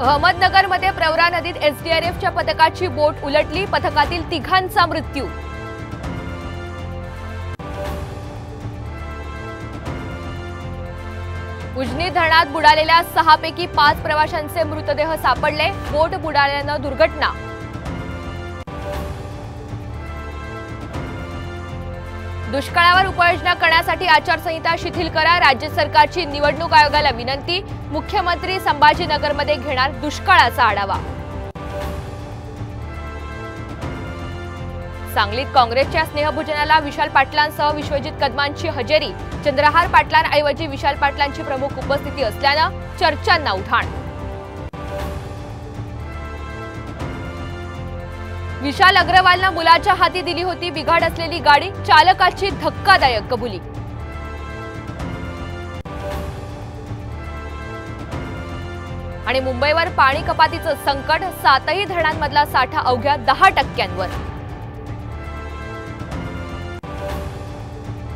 अहमदनगरमध्ये प्रवरा नदीत एसडीआरएफच्या पथकाची बोट उलटली, पथकातील तिघांचा मृत्यू। उजनी धरणात बुडालेल्या 6 पैकी 5 प्रवाशांचे मृतदेह सापडले, बोट बुडाल्याने दुर्घटना। दुष्काळावर उपाययोजना करण्यासाठी आचारसंहिता शिथिल करा, राज्य सरकारची निवडणूक आयोगाला विनंती। मुख्यमंत्री संभाजीनगरमध्ये घेणार दुष्काळाचा आढावा। सांगलीत काँग्रेसच्या स्नेहभोजनाला विशाल पाटलांसह विश्वजित कदमांची हजेरी, चंद्रहार पाटलांऐवजी विशाल पाटलांची प्रमुख उपस्थिती असल्याने चर्चांना उधाण। विशाल अग्रवालने मुलाच्या हाती दिली होती बिघाड असलेली गाडी, चालकाची धक्कादायक कबुली। आणि मुंबईवर पाणी कपातीचं संकट, 7ही धरणांमधला साठा अवघ्या 10%वर।